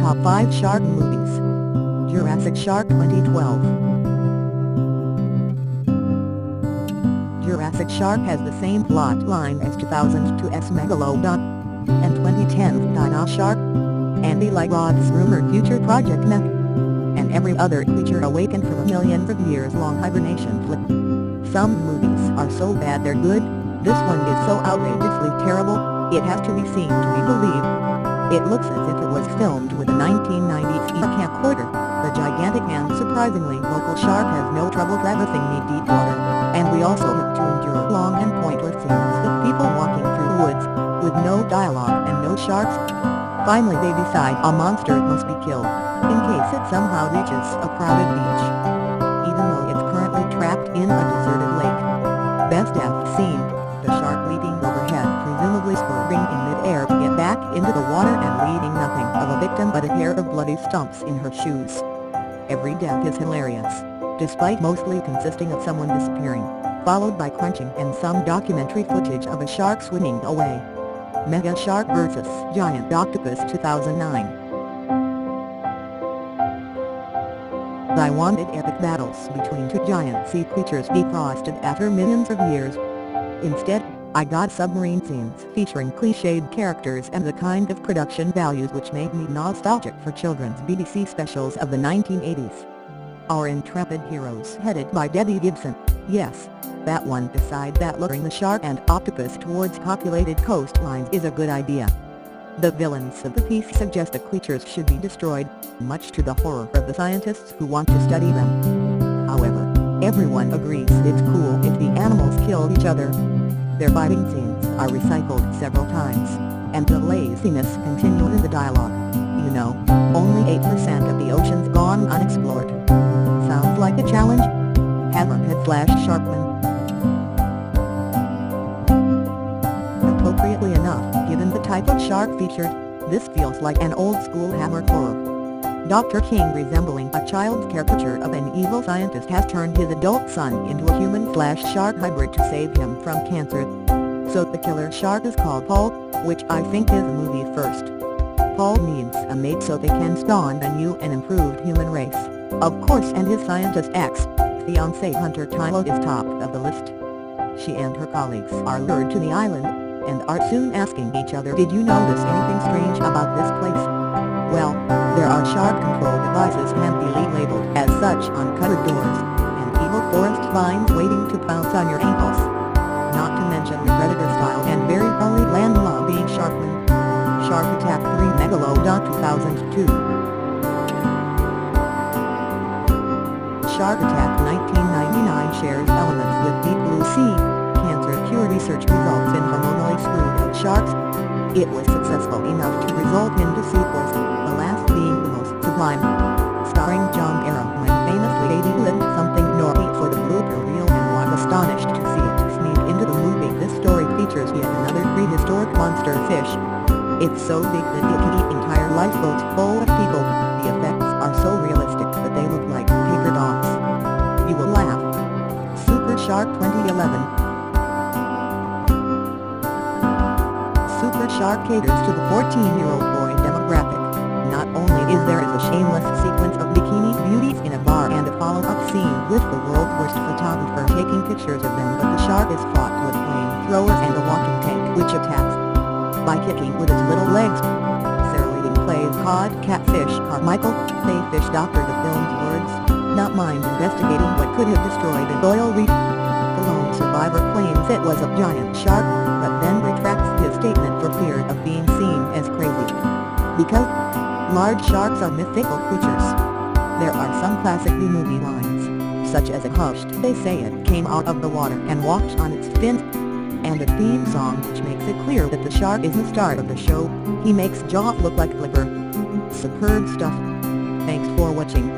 Top 5 Shark Movies. Jurassic Shark 2012. Jurassic Shark has the same plot line as 2002's Megalodon and 2010's Dino Shark, Andy Lyrod's rumored future Project Mech, and every other creature awakened from a millions of years-long hibernation flick. Some movies are so bad they're good. This one is so outrageously terrible, it has to be seen to be believed. It looks as if it was filmed with a 1990s camcorder. The gigantic and surprisingly vocal shark has no trouble traversing knee-deep water, and we also have to endure long and pointless scenes of people walking through the woods, with no dialogue and no sharks. Finally they decide a monster must be killed, in case it somehow reaches a crowded beach, even though it's currently trapped in a deserted lake. Best death scene: the shark leaping overhead, presumably swerving in mid-air to get back into the water and leaving nothing of a victim but a pair of bloody stumps in her shoes. Every death is hilarious, despite mostly consisting of someone disappearing, followed by crunching and some documentary footage of a shark swimming away. Mega Shark vs. Giant Octopus 2009. I wanted epic battles between two giant sea creatures defrosted after millions of years. Instead, I got submarine scenes featuring cliched characters and the kind of production values which made me nostalgic for children's BBC specials of the 1980s. Our intrepid heroes, headed by Debbie Gibson, yes, that one, decide that luring the shark and octopus towards populated coastlines is a good idea. The villains of the piece suggest the creatures should be destroyed, much to the horror of the scientists who want to study them. However, everyone agrees it's cool if the animals kill each other. Their fighting scenes are recycled several times, and the laziness continues in the dialogue. You know, only 8% of the ocean's gone unexplored. Sounds like a challenge? Hammerhead/Sharkman. Appropriately enough, given the type of shark featured, this feels like an old-school Hammer horror. Dr. King, resembling a child's caricature of an evil scientist, has turned his adult son into a human/shark hybrid to save him from cancer. So the killer shark is called Paul, which I think is a movie first. Paul needs a mate so they can spawn a new and improved human race, of course, and his scientist ex-fiancé Hunter Tylo is top of the list. She and her colleagues are lured to the island, and are soon asking each other, "Did you notice anything strange about this place?" Well, there are shark control devices handily labeled as such on cupboard doors, and evil forest vines waiting to pounce on your ankles. Not to mention the Predator-style and very probably land-lobbying Sharkman. Shark Attack 3 Megalodon 2002. Shark Attack 1999 shares elements with Deep Blue Sea. Cancer cure research results in hormonally screwed-up sharks. It was successful enough to result into sequels, the last being the most sublime. Starring John Arrow, when famously Davey lived something naughty for the blooper reel and was astonished to see it sneak into the movie. This story features yet another prehistoric monster fish. It's so big that it can eat entire lifeboats full of people. The effects are so realistic that they look like paper dolls. You will laugh. Super Shark 2011. Super Shark caters to the 14-year-old boy demographic. Not only is there a shameless sequence of bikini beauties in a bar and a follow-up scene with the world's worst photographer taking pictures of them, but the shark is fought with flamethrowers and a walking tank which attacks by kicking with its little legs. Sarah Leading plays cod catfish Carmichael, a fish doctor. The film's words, "Not mind investigating what could have destroyed an oil reef." The lone survivor claims it was a giant shark, but then retracts his statement for fear of being seen as crazy. Because large sharks are mythical creatures. There are some classic B-movie lines, such as a hushed "They say it came out of the water and walked on its fins," and a theme song which makes it clear that the shark is the star of the show. He makes Jaws look like Flipper. Superb stuff. Thanks for watching.